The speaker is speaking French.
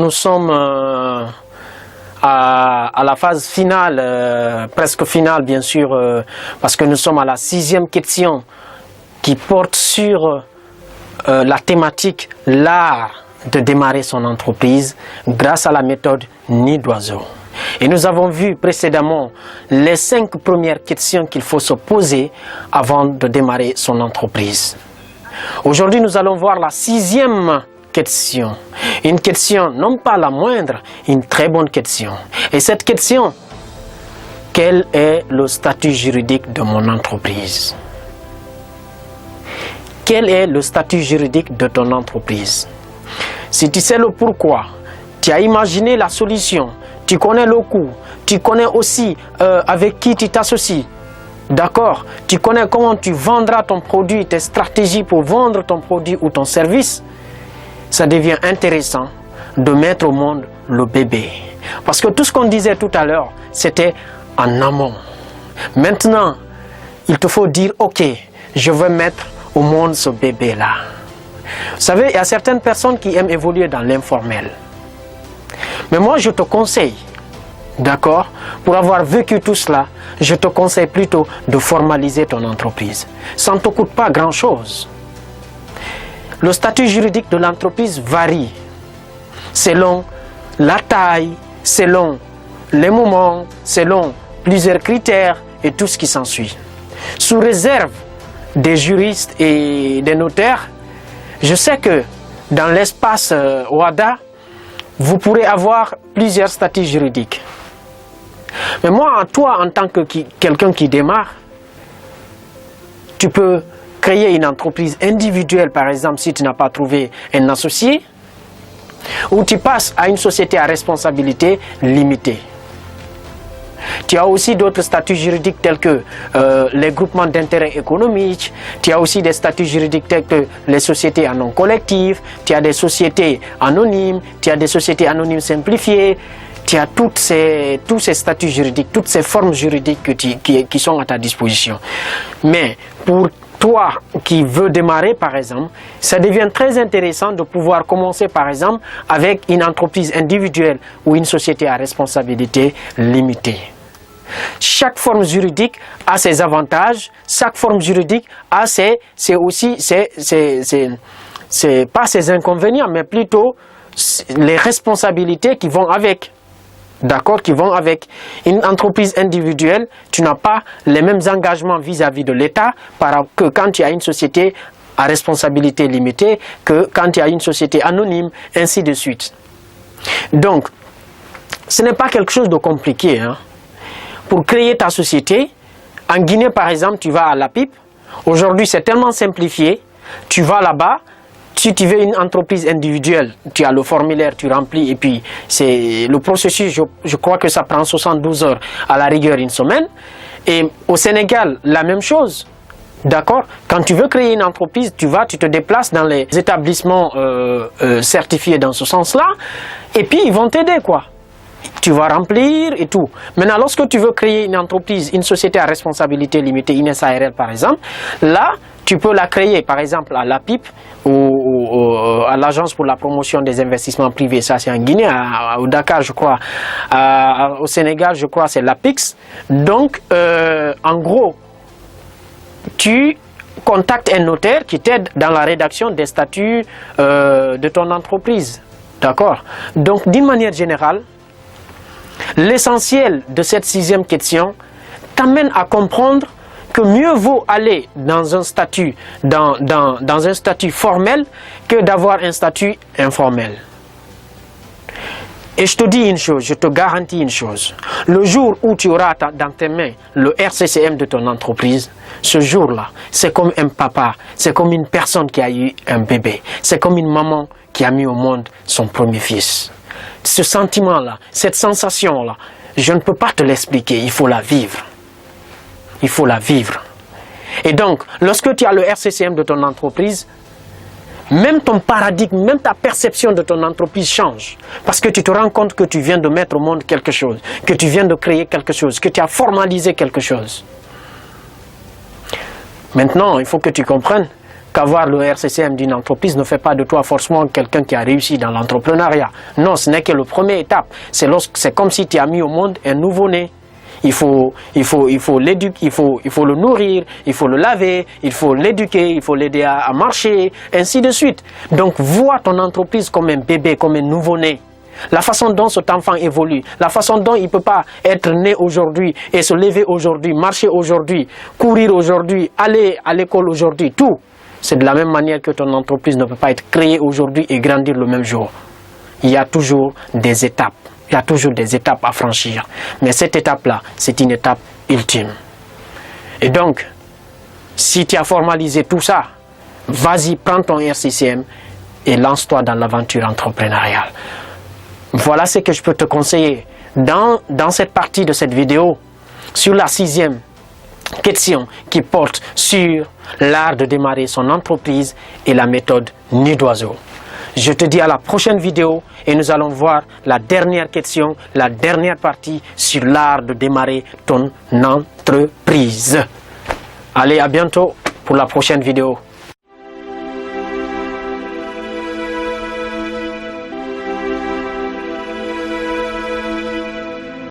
nous sommes à la phase finale, presque finale bien sûr, parce que nous sommes à la 6e question qui porte sur la thématique l'art de démarrer son entreprise grâce à la méthode Nid d'oiseau. Et nous avons vu précédemment les 5 premières questions qu'il faut se poser avant de démarrer son entreprise. Aujourd'hui, nous allons voir la 6e question. Une question non pas la moindre, une très bonne question. Et cette question, quel est le statut juridique de mon entreprise? Quel est le statut juridique de ton entreprise? Si tu sais le pourquoi, tu as imaginé la solution, tu connais le coût, tu connais aussi avec qui tu t'associes, d'accord? Tu connais comment tu vendras ton produit, tes stratégies pour vendre ton produit ou ton service, ça devient intéressant de mettre au monde le bébé. Parce que tout ce qu'on disait tout à l'heure, c'était en amont. Maintenant, il te faut dire, ok, je veux mettre au monde ce bébé-là. Vous savez, il y a certaines personnes qui aiment évoluer dans l'informel. Mais moi, je te conseille, d'accord, pour avoir vécu tout cela, je te conseille plutôt de formaliser ton entreprise. Ça ne te coûte pas grand-chose. Le statut juridique de l'entreprise varie selon la taille, selon les moments, selon plusieurs critères et tout ce qui s'ensuit. Sous réserve des juristes et des notaires, je sais que dans l'espace OADA, vous pourrez avoir plusieurs statuts juridiques. Mais moi, toi, en tant que quelqu'un qui démarre, tu peux créer une entreprise individuelle, par exemple, si tu n'as pas trouvé un associé, ou tu passes à une société à responsabilité limitée. Tu as aussi d'autres statuts juridiques tels que les groupements d'intérêt économiques, tu as aussi des statuts juridiques tels que les sociétés en nom collectif, tu as des sociétés anonymes, tu as des sociétés anonymes simplifiées, tu as tous ces statuts juridiques, toutes ces formes juridiques qui sont à ta disposition. Mais pour toi qui veux démarrer par exemple, ça devient très intéressant de pouvoir commencer par exemple avec une entreprise individuelle ou une société à responsabilité limitée. Chaque forme juridique a ses avantages, chaque forme juridique a c'est pas ses inconvénients, mais plutôt les responsabilités qui vont avec. D'accord, qui vont avec. Une entreprise individuelle, tu n'as pas les mêmes engagements vis-à-vis de l'État que quand tu as une société à responsabilité limitée, que quand tu as une société anonyme, ainsi de suite. Donc, ce n'est pas quelque chose de compliqué. Hein. Pour créer ta société, en Guinée par exemple, tu vas à l'APIP. Aujourd'hui, c'est tellement simplifié. Tu vas là-bas. Si tu veux une entreprise individuelle, tu as le formulaire, tu remplis et puis c'est le processus, je crois que ça prend 72 heures, à la rigueur une semaine. Et au Sénégal, la même chose. D'accord? Quand tu veux créer une entreprise, tu te déplaces dans les établissements certifiés dans ce sens-là et puis ils vont t'aider quoi. Tu vas remplir et tout. Maintenant, lorsque tu veux créer une entreprise, une société à responsabilité limitée, une SARL par exemple, là, tu peux la créer par exemple à l'APIP ou à l'Agence pour la promotion des investissements privés. Ça, c'est en Guinée, au Dakar, je crois. Au Sénégal, je crois, c'est l'APIX. Donc, en gros, tu contactes un notaire qui t'aide dans la rédaction des statuts de ton entreprise. D'accord? Donc, d'une manière générale, l'essentiel de cette 6e question t'amène à comprendre que mieux vaut aller dans un statut, dans un statut formel que d'avoir un statut informel. Et je te dis une chose, je te garantis une chose. Le jour où tu auras dans tes mains le RCCM de ton entreprise, ce jour-là, c'est comme un papa, c'est comme une personne qui a eu un bébé, c'est comme une maman qui a mis au monde son premier fils. Ce sentiment-là, cette sensation-là, je ne peux pas te l'expliquer, il faut la vivre. Il faut la vivre. Et donc, lorsque tu as le RCCM de ton entreprise, même ton paradigme, même ta perception de ton entreprise change. Parce que tu te rends compte que tu viens de mettre au monde quelque chose, que tu viens de créer quelque chose, que tu as formalisé quelque chose. Maintenant, il faut que tu comprennes qu'avoir le RCCM d'une entreprise ne fait pas de toi forcément quelqu'un qui a réussi dans l'entrepreneuriat. Non, ce n'est que la première étape. C'est comme si tu as mis au monde un nouveau-né. Il faut l'éduquer, il faut le nourrir, il faut le laver, il faut l'éduquer, il faut l'aider à marcher, ainsi de suite. Donc, vois ton entreprise comme un bébé, comme un nouveau-né. La façon dont cet enfant évolue, la façon dont il ne peut pas être né aujourd'hui et se lever aujourd'hui, marcher aujourd'hui, courir aujourd'hui, aller à l'école aujourd'hui, tout. C'est de la même manière que ton entreprise ne peut pas être créée aujourd'hui et grandir le même jour. Il y a toujours des étapes. Il y a toujours des étapes à franchir. Mais cette étape-là, c'est une étape ultime. Et donc, si tu as formalisé tout ça, vas-y, prends ton RCCM et lance-toi dans l'aventure entrepreneuriale. Voilà ce que je peux te conseiller dans cette partie de cette vidéo sur la 6e question qui porte sur l'art de démarrer son entreprise et la méthode nid d'oiseau. Je te dis à la prochaine vidéo et nous allons voir la dernière question, la dernière partie sur l'art de démarrer ton entreprise. Allez, à bientôt pour la prochaine vidéo.